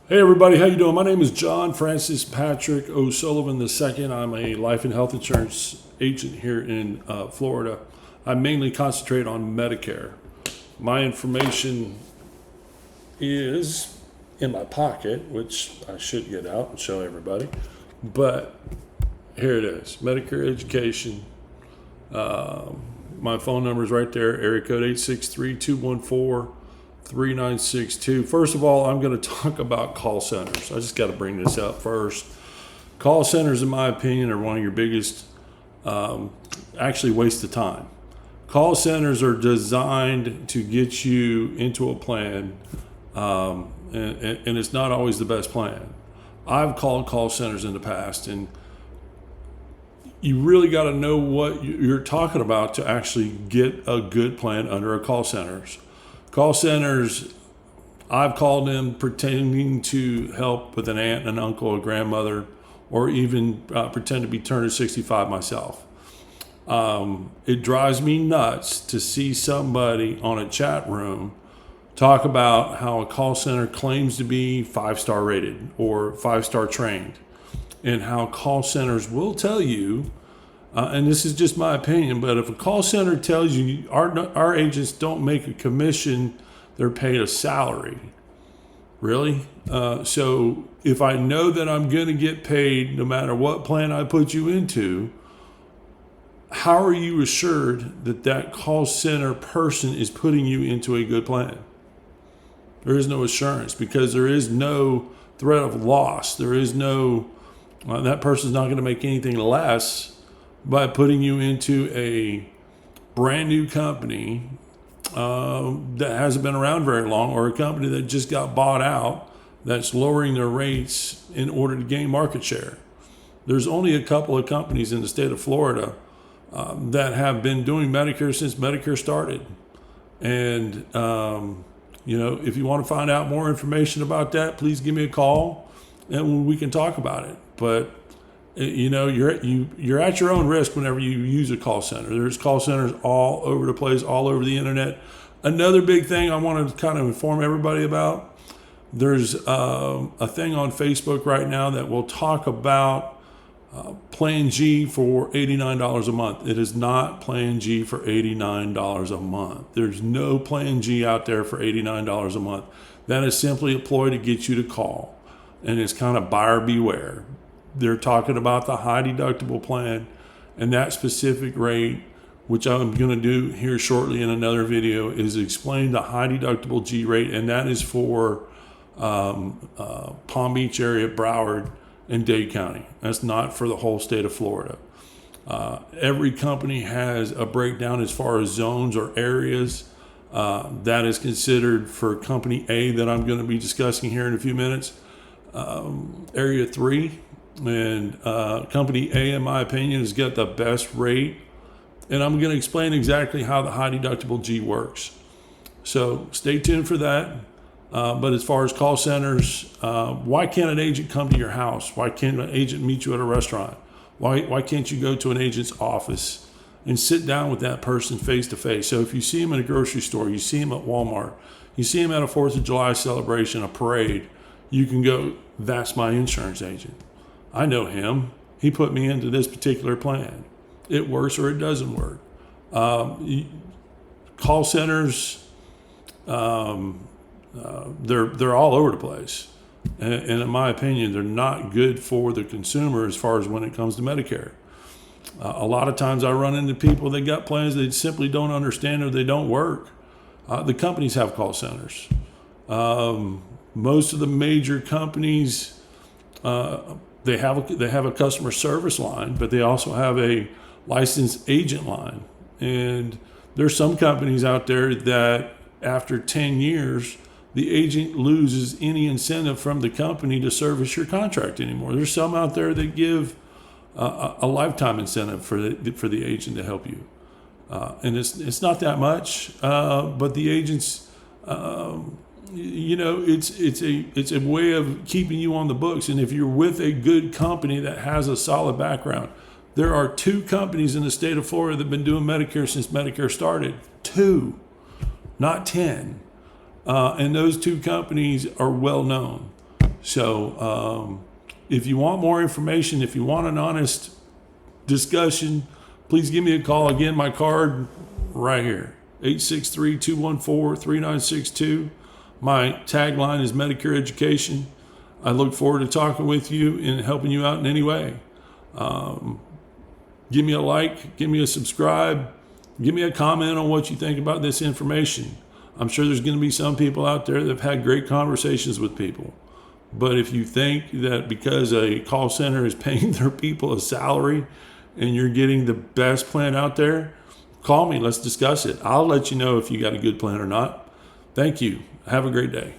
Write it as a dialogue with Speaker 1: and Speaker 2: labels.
Speaker 1: Hey everybody, how you doing? My name is John Francis Patrick O'Sullivan II. I'm a life and health insurance agent here in Florida. I mainly concentrate on Medicare. My information is in my pocket, which I should get out and show everybody. But here it is, Medicare education. My phone number is right there, area code 863-214-3962. First of all, I'm going to talk about call centers. I just got to bring this up first. Call centers, in my opinion, are one of your biggest, actually, waste of time. Call centers are designed to get you into a plan, and it's not always the best plan. I've called call centers in the past, and you really got to know what you're talking about to actually get a good plan under a call centers. Call centers, I've called them pretending to help with an aunt, an uncle, a grandmother, or even pretend to be turning 65 myself. It drives me nuts to see somebody on a chat room talk about how a call center claims to be 5-star rated or 5-star trained, and how call centers will tell you, and this is just my opinion, but if a call center tells you our agents don't make a commission, they're paid a salary. Really? So if I know that I'm going to get paid no matter what plan I put you into, how are you assured that that call center person is putting you into a good plan? There is no assurance, because there is no threat of loss. There is no, that person's not going to make anything less by putting you into a brand new company that hasn't been around very long, or a company that just got bought out that's lowering their rates in order to gain market share. There's only a couple of companies in the state of Florida that have been doing Medicare since Medicare started. And, if you want to find out more information about that, please give me a call and we can talk about it. But you're at your own risk whenever you use a call center. There's call centers all over the place, all over the internet. Another big thing I want to kind of inform everybody about, there's a thing on Facebook right now that will talk about Plan G for $89 a month. It is not Plan G for $89 a month. There's no Plan G out there for $89 a month. That is simply a ploy to get you to call. And it's kind of buyer beware. They're talking about the high deductible plan, and that specific rate, which I'm going to do here shortly in another video, is explain the high deductible G rate, and that is for Palm Beach area, Broward, and Dade County. That's not for the whole state of Florida. Every company has a breakdown as far as zones or areas. That is considered for Company A that I'm going to be discussing here in a few minutes. Area 3. And Company A, in my opinion, has got the best rate. And I'm going to explain exactly how the high deductible G works. So stay tuned for that. But as far as call centers, why can't an agent come to your house? Why can't an agent meet you at a restaurant? Why can't you go to an agent's office and sit down with that person face to face? So if you see him in a grocery store, you see him at Walmart, you see him at a 4th of July celebration, a parade, you can go, that's my insurance agent. I know him. He put me into this particular plan. It works or it doesn't work. Call centers, they're all over the place, and in my opinion, they're not good for the consumer as far as when it comes to Medicare. A lot of times, I run into people that got plans they simply don't understand or they don't work. The companies have call centers. Most of the major companies. They have a customer service line, but they also have a licensed agent line. And there's some companies out there that after 10 years, the agent loses any incentive from the company to service your contract anymore. There's some out there that give a lifetime incentive for the agent to help you. And it's not that much, but the agents, it's a way of keeping you on the books. And if you're with a good company that has a solid background, there are 2 companies in the state of Florida that have been doing Medicare since Medicare started. 2, not 10. And those 2 companies are well known. So if you want more information, if you want an honest discussion, please give me a call. Again, my card right here, 863-214-3962. My tagline is Medicare Education. I look forward to talking with you and helping you out in any way. Give me a like, give me a subscribe, give me a comment on what you think about this information. I'm sure there's going to be some people out there that have had great conversations with people. But if you think that because a call center is paying their people a salary and you're getting the best plan out there, call me. Let's discuss it. I'll let you know if you got a good plan or not. Thank you. Have a great day.